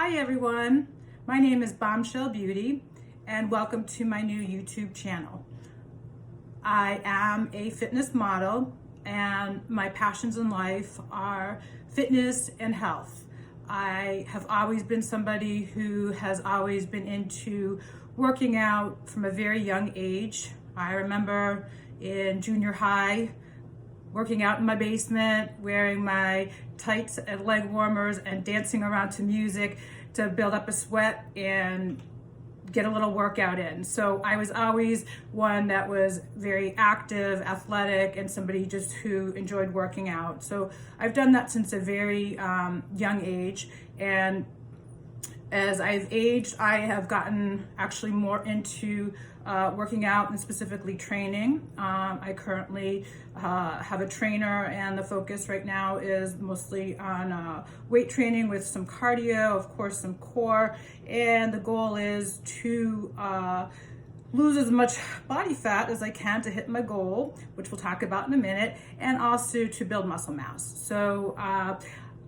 Hi everyone, my name is Bombshell Beauty and welcome to my new YouTube channel. I am a fitness model and my passions in life are fitness and health. I have always been somebody who has always been into working out from a very young age. I remember in junior high working out in my basement, wearing my tights and leg warmers and dancing around to music to build up a sweat and get a little workout in. So I was always one that was very active, athletic, and somebody just who enjoyed working out. So I've done that since a very young age. And as I've aged, I have gotten actually more into working out and specifically training. I currently have a trainer, and the focus right now is mostly on weight training with some cardio, of course, some core. And the goal is to lose as much body fat as I can to hit my goal, which we'll talk about in a minute, and also to build muscle mass. So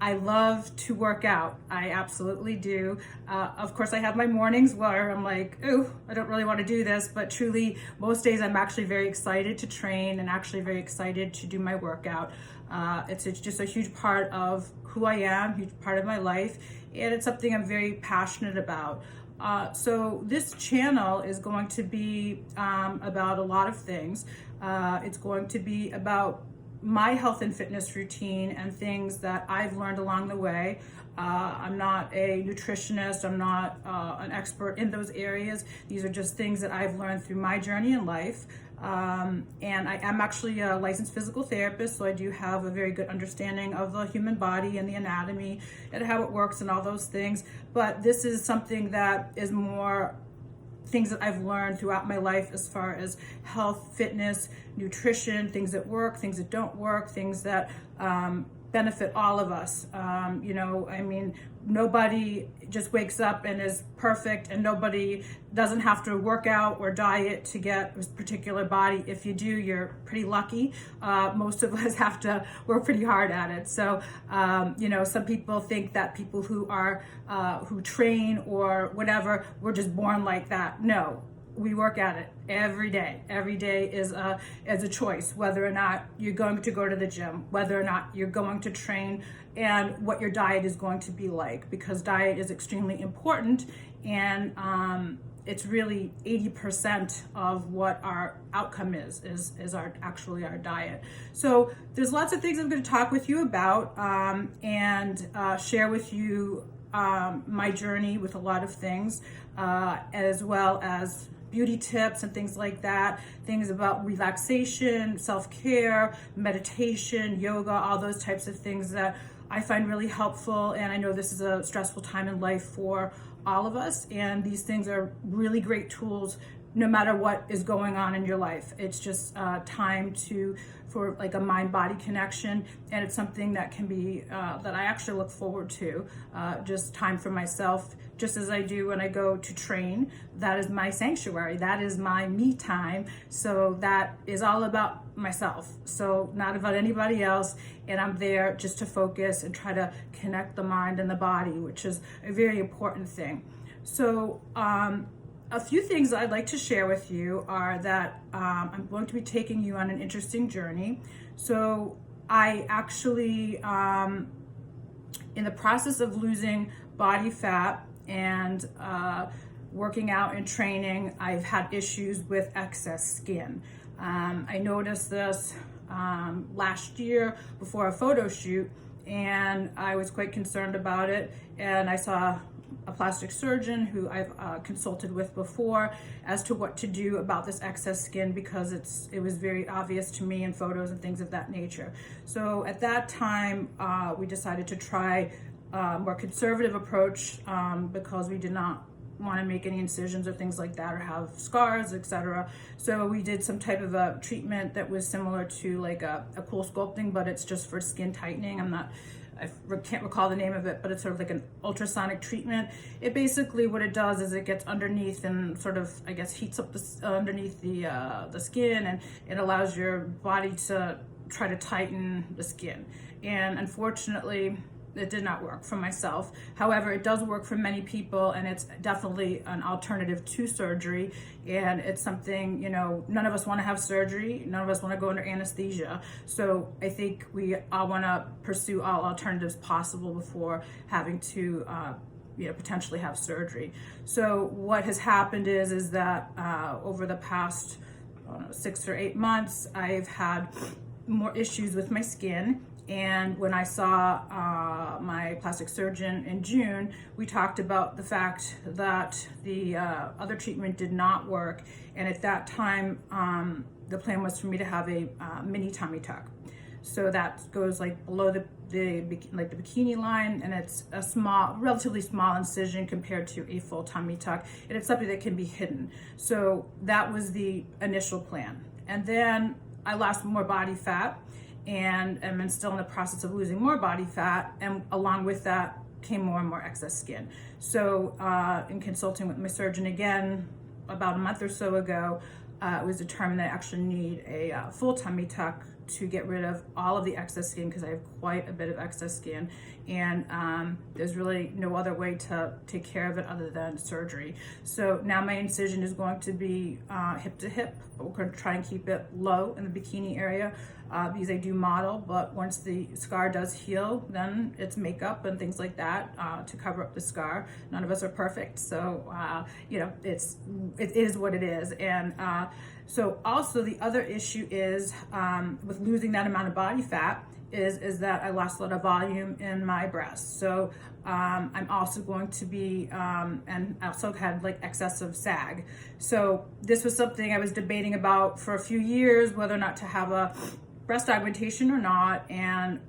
I love to work out. I absolutely do. Of course, I have my mornings where I'm like, ooh, I don't really want to do this, but truly most days I'm actually very excited to train and actually very excited to do my workout. It's just a huge part of who I am, huge part of my life, and it's something I'm very passionate about. So this channel is going to be about a lot of things. It's going to be about my health and fitness routine and things that I've learned along the way. I'm not a nutritionist, I'm not an expert in those areas. These are just things that I've learned through my journey in life. And I am actually a licensed physical therapist, so I do have a very good understanding of the human body and the anatomy and how it works and all those things. But this is something that is more things that I've learned throughout my life as far as health, fitness, nutrition, things that work, things that don't work, things that benefit all of us. Nobody just wakes up and is perfect, and nobody doesn't have to work out or diet to get a particular body. If you do, you're pretty lucky. Most of us have to work pretty hard at it. So, some people think that people who train or whatever, we're just born like that. No. We work at it every day. Every day is a choice, whether or not you're going to go to the gym, whether or not you're going to train, and what your diet is going to be like, because diet is extremely important, and it's really 80% of what our outcome is our diet. So there's lots of things I'm going to talk with you about and share with you my journey with a lot of things, as well as beauty tips and things like that, things about relaxation, self-care, meditation, yoga, all those types of things that I find really helpful. And I know this is a stressful time in life for all of us, and these things are really great tools no matter what is going on in your life. It's just time for like a mind-body connection, and it's something that can be that I actually look forward to, just time for myself, just as I do when I go to train. That is my sanctuary, that is my me time. So that is all about myself, so not about anybody else, and I'm there just to focus and try to connect the mind and the body, which is a very important thing. So a few things I'd like to share with you are that I'm going to be taking you on an interesting journey. So I actually, in the process of losing body fat and working out and training, I've had issues with excess skin. I noticed this last year before a photo shoot, and I was quite concerned about it, and I saw a plastic surgeon who I've consulted with before as to what to do about this excess skin, because it was very obvious to me in photos and things of that nature. So at that time, we decided to try a more conservative approach, because we did not want to make any incisions or things like that or have scars, etc. So we did some type of a treatment that was similar to like a cool sculpting, but it's just for skin tightening. I can't recall the name of it, but it's sort of like an ultrasonic treatment. It basically, what it does is it gets underneath and sort of, I guess, heats up underneath the skin, and it allows your body to try to tighten the skin. And unfortunately, It did not work for myself. However, it does work for many people, and it's definitely an alternative to surgery. And it's something, you know, none of us want to have surgery. None of us want to go under anesthesia. So I think we all want to pursue all alternatives possible before having to, potentially have surgery. So what has happened is that over the past 6 or 8 months, I've had more issues with my skin. And when I saw my plastic surgeon in June, we talked about the fact that the other treatment did not work. And at that time, the plan was for me to have a mini tummy tuck. So that goes like below the bikini line, and it's a relatively small incision compared to a full tummy tuck. And it's something that can be hidden. So that was the initial plan. And then I lost more body fat, and I'm still in the process of losing more body fat, and along with that came more and more excess skin. So in consulting with my surgeon again about a month or so ago, it was determined that I actually need a full tummy tuck to get rid of all of the excess skin, because I have quite a bit of excess skin, and there's really no other way to take care of it other than surgery. So now my incision is going to be hip to hip, but we're going to try and keep it low in the bikini area because I do model, but once the scar does heal, then it's makeup and things like that to cover up the scar. None of us are perfect, so it is what it is. And so also the other issue is with losing that amount of body fat is that I lost a lot of volume in my breasts. So I'm also going to be, and I also had like excessive sag. So this was something I was debating about for a few years, whether or not to have a breast augmentation or not. And,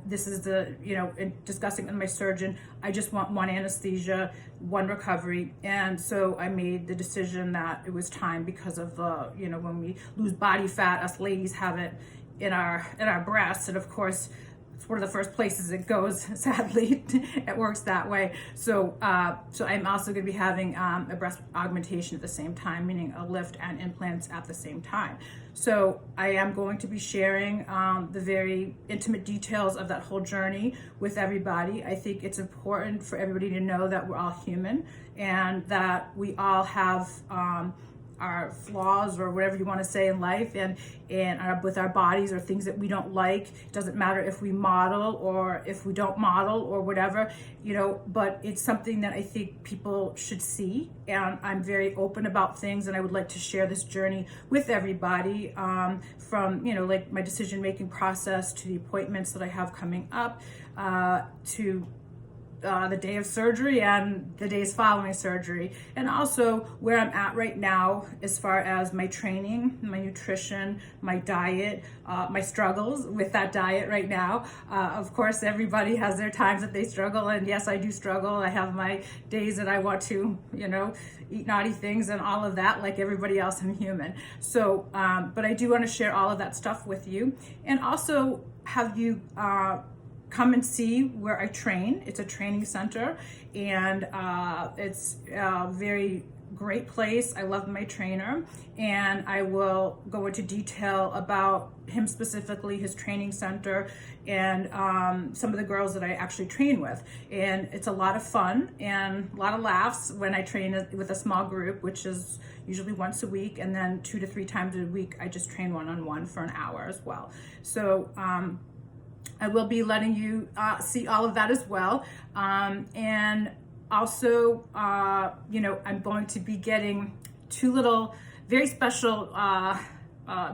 this is in discussing with my surgeon, I just want one anesthesia, one recovery. And so I made the decision that it was time, because of the, when we lose body fat, us ladies have it in our breasts. And of course, it's one of the first places it goes, sadly. It works that way. So I'm also going to be having a breast augmentation at the same time, meaning a lift and implants at the same time. So I am going to be sharing the very intimate details of that whole journey with everybody. I think it's important for everybody to know that we're all human, and that we all have our flaws, or whatever you want to say, in life, and with our bodies, or things that we don't like. It doesn't matter if we model or if we don't model or whatever, but it's something that I think people should see. And I'm very open about things, and I would like to share this journey with everybody, from like my decision-making process to the appointments that I have coming up, to the day of surgery and the days following surgery, and also where I'm at right now as far as my training, my nutrition, my diet, my struggles with that diet right now. Of course, everybody has their times that they struggle, and yes, I do struggle. I have my days that I want to, eat naughty things and all of that, like everybody else. I'm human. So, but I do want to share all of that stuff with you, and also have you come and see where I train. It's a training center, and it's a very great place. I love my trainer, and I will go into detail about him specifically, his training center, and some of the girls that I actually train with. And it's a lot of fun and a lot of laughs when I train with a small group, which is usually once a week, and then 2 to 3 times a week I just train one-on-one for an hour as well. So I will be letting you see all of that as well. And also, I'm going to be getting 2 little very special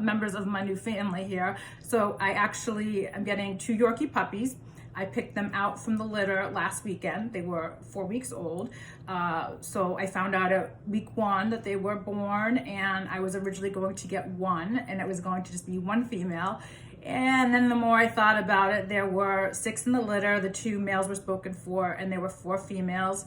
members of my new family here. So I actually am getting 2 Yorkie puppies. I picked them out from the litter last weekend. They were 4 weeks old. So I found out at week 1 that they were born, and I was originally going to get 1, and it was going to just be 1 female. And then the more I thought about it, there were 6 in the litter. The 2 males were spoken for, and there were 4 females.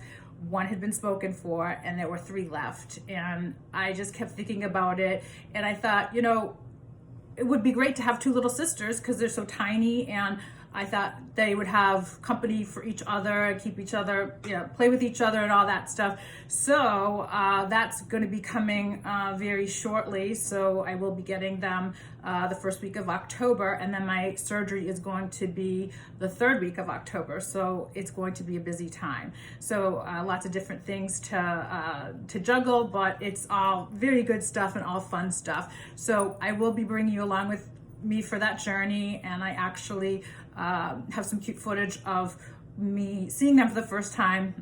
1 had been spoken for, and there were 3 left. And I just kept thinking about it, and I thought, it would be great to have 2 little sisters, because they're so tiny, and I thought they would have company for each other, keep each other, play with each other and all that stuff. So that's going to be coming very shortly. So I will be getting them the first week of October, and then my surgery is going to be the third week of October. So it's going to be a busy time. So lots of different things to juggle, but it's all very good stuff and all fun stuff. So I will be bringing you along with me for that journey, and I actually have some cute footage of me seeing them for the first time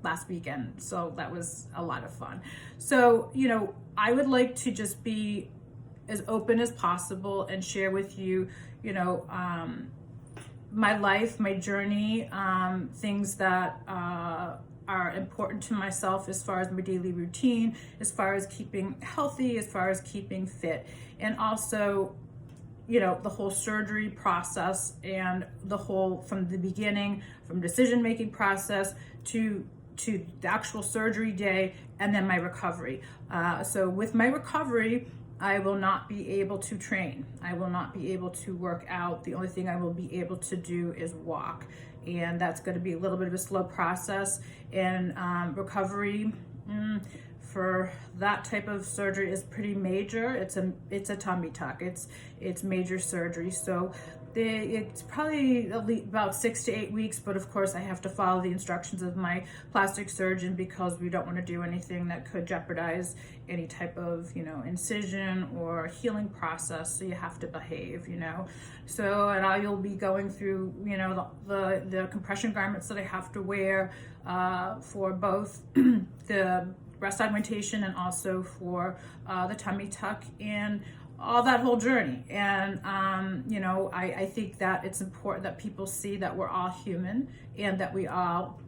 last weekend. So that was a lot of fun. So, I would like to just be as open as possible and share with you, my life, my journey, things that are important to myself as far as my daily routine, as far as keeping healthy, as far as keeping fit, and also the whole surgery process and the whole, from the beginning, from decision-making process to the actual surgery day, and then my recovery. So with my recovery, I will not be able to train. I will not be able to work out. The only thing I will be able to do is walk. And that's going to be a little bit of a slow process. And recovery, for that type of surgery is pretty major. It's a tummy tuck. It's major surgery. So it's probably at least about 6 to 8 weeks, but of course I have to follow the instructions of my plastic surgeon because we don't want to do anything that could jeopardize any type of, incision or healing process. So you have to behave, So, and you'll be going through, the compression garments that I have to wear for both the breast augmentation and also for the tummy tuck and all that whole journey. And I think that it's important that people see that we're all human and that we all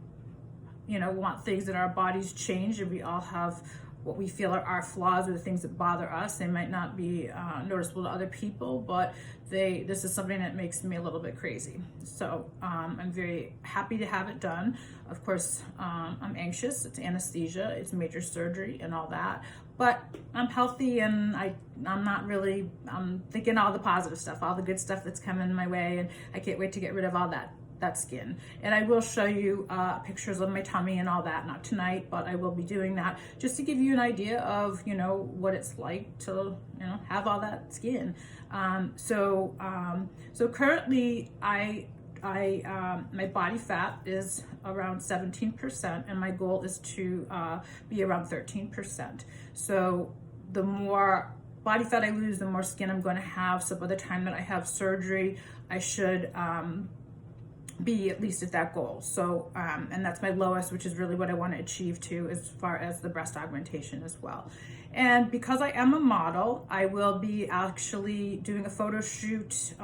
want things in our bodies changed, and we all have what we feel are our flaws or the things that bother us. They might not be noticeable to other people, but this is something that makes me a little bit crazy. So I'm very happy to have it done. Of course, I'm anxious. It's anesthesia, it's major surgery and all that, but I'm healthy, and I'm thinking all the positive stuff, all the good stuff that's coming my way, and I can't wait to get rid of all that skin. And I will show you pictures of my tummy and all that, not tonight, but I will be doing that just to give you an idea of what it's like to have all that skin. So currently my body fat is around 17%, and my goal is to be around 13%. So the more body fat I lose, the more skin I'm going to have. So by the time that I have surgery, I should be at least at that goal. So, and that's my lowest, which is really what I want to achieve too, as far as the breast augmentation as well. And because I am a model, I will be actually doing a photo shoot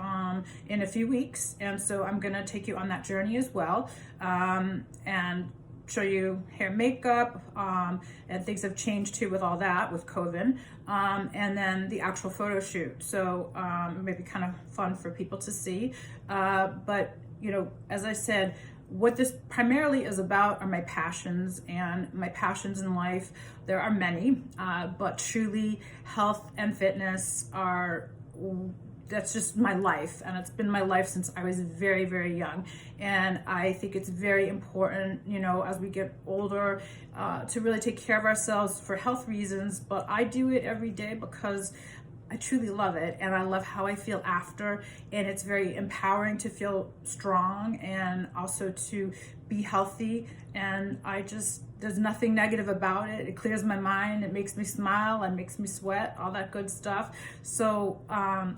in a few weeks. And so I'm going to take you on that journey as well, and show you hair, makeup, and things have changed too with all that, with COVID, and then the actual photo shoot. So it may be kind of fun for people to see, but as I said, what this primarily is about are my passions, and my passions in life. There are many, but truly health and fitness that's just my life, and it's been my life since I was very, very young. And I think it's very important, as we get older, to really take care of ourselves for health reasons, but I do it every day because I truly love it, and I love how I feel after, and it's very empowering to feel strong and also to be healthy. And there's nothing negative about it. It clears my mind, it makes me smile, it makes me sweat, all that good stuff. So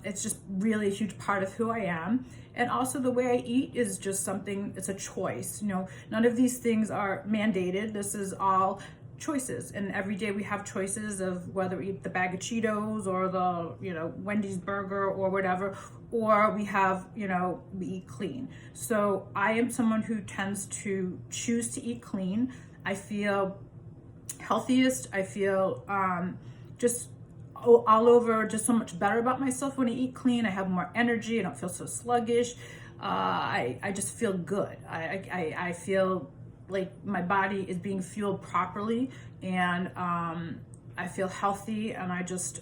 it's just really a huge part of who I am. And also the way I eat is just something, it's a choice. None of these things are mandated. This is all choices, and every day we have choices of whether we eat the bag of Cheetos or the Wendy's burger or whatever, or we eat clean. So I am someone who tends to choose to eat clean. I feel healthiest. I feel just all over just so much better about myself when I eat clean. I have more energy. I don't feel so sluggish. I just feel good. I feel like my body is being fueled properly, and I feel healthy, and I just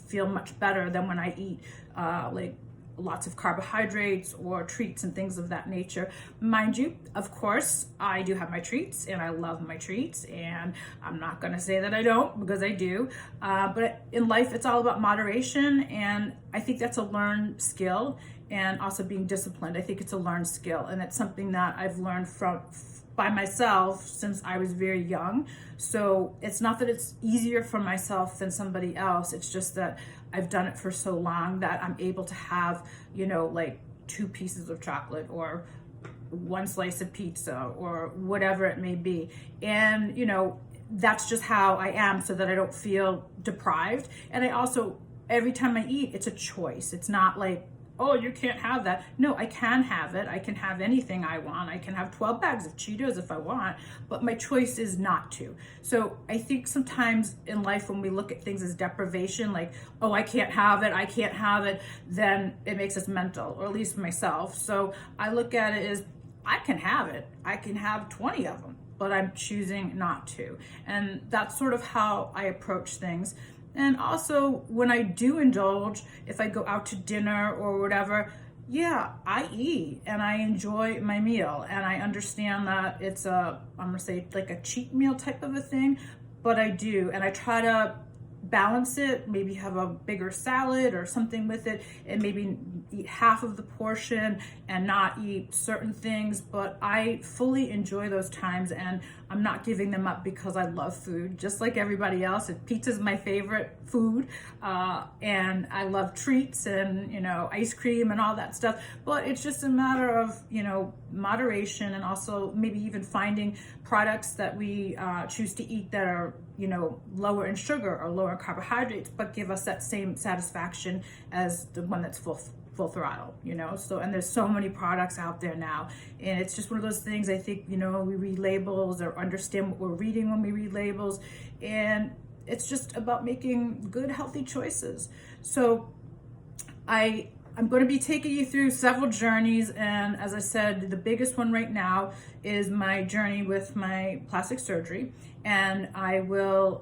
feel much better than when I eat like lots of carbohydrates or treats and things of that nature. Mind you, of course, I do have my treats and I love my treats, and I'm not going to say that I don't, because I do. But in life, it's all about moderation, and I think that's a learned skill, and also being disciplined. I think it's a learned skill, and it's something that I've learned by myself since I was very young. So it's not that it's easier for myself than somebody else. It's just that I've done it for so long that I'm able to have, like 2 pieces of chocolate or 1 slice of pizza or whatever it may be. And, that's just how I am, so that I don't feel deprived. And I also, every time I eat, it's a choice. It's not like, oh, you can't have that. No, I can have it. I can have anything I want. I can have 12 bags of Cheetos if I want, but my choice is not to. So I think sometimes in life, when we look at things as deprivation, like, oh, I can't have it, then it makes us mental, or at least myself. So I look at it as, I can have it. I can have 20 of them, but I'm choosing not to. And that's sort of how I approach things. And also, when I do indulge, if I go out to dinner or whatever, yeah, I eat and I enjoy my meal. And I understand that it's I'm gonna say like a cheat meal type of a thing, but I do. And I try to balance it, maybe have a bigger salad or something with it, and maybe eat half of the portion and not eat certain things. But I fully enjoy those times, and I'm not giving them up because I love food, just like everybody else. Pizza's my favorite food, and I love treats and ice cream and all that stuff. But it's just a matter of moderation, and also maybe even finding products that we choose to eat that are lower in sugar or lower in carbohydrates, but give us that same satisfaction as the one that's full throttle, so. And there's so many products out there now, and it's just one of those things. I think we read labels or understand what we're reading when we read labels, and it's just about making good, healthy choices. So I'm going to be taking you through several journeys, and as I said, the biggest one right now is my journey with my plastic surgery, and I will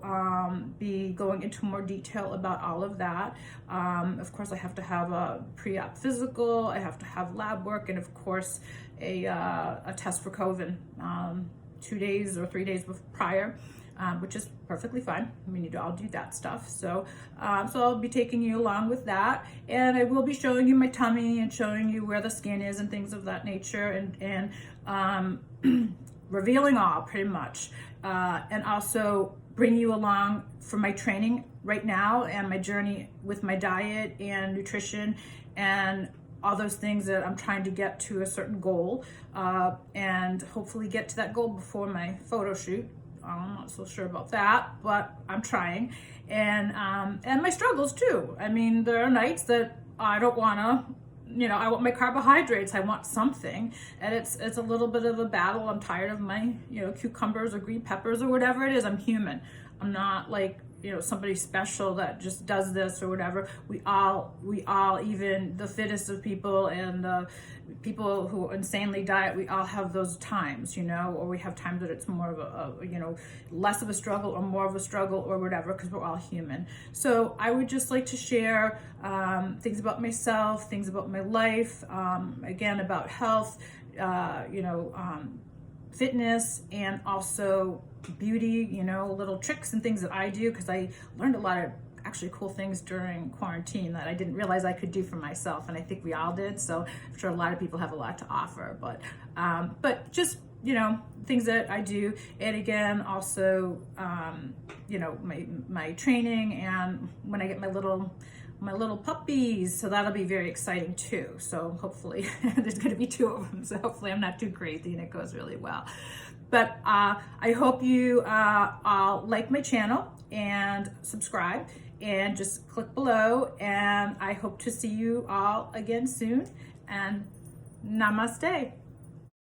be going into more detail about all of that. Of course, I have to have a pre-op physical, I have to have lab work, and of course a test for COVID 2 days or 3 days prior. Which is perfectly fine. I'll do that stuff. So I'll be taking you along with that, and I will be showing you my tummy and showing you where the skin is and things of that nature, and revealing all pretty much, and also bring you along for my training right now and my journey with my diet and nutrition and all those things that I'm trying to get to a certain goal, and hopefully get to that goal before my photo shoot. I'm not so sure about that, but I'm trying. And my struggles too. There are nights that I don't want to, I want my carbohydrates, I want something, and it's a little bit of a battle. I'm tired of my, cucumbers or green peppers or whatever it is. I'm human. I'm not like, somebody special that just does this or whatever. We all, even the fittest of people and the people who insanely diet, we all have those times, or we have times that it's more of a less of a struggle or more of a struggle or whatever, because we're all human. So I would just like to share things about myself, things about my life, again, about health, fitness, and also beauty, little tricks and things that I do, because I learned a lot of actually cool things during quarantine that I didn't realize I could do for myself, and I think we all did. So I'm sure a lot of people have a lot to offer, but just things that I do. And again, also my training, and when I get my little puppies, so that'll be very exciting too. So hopefully there's going to be 2 of them, so hopefully I'm not too crazy and it goes really well. But I hope you all like my channel and subscribe, and just click below, and I hope to see you all again soon, and namaste.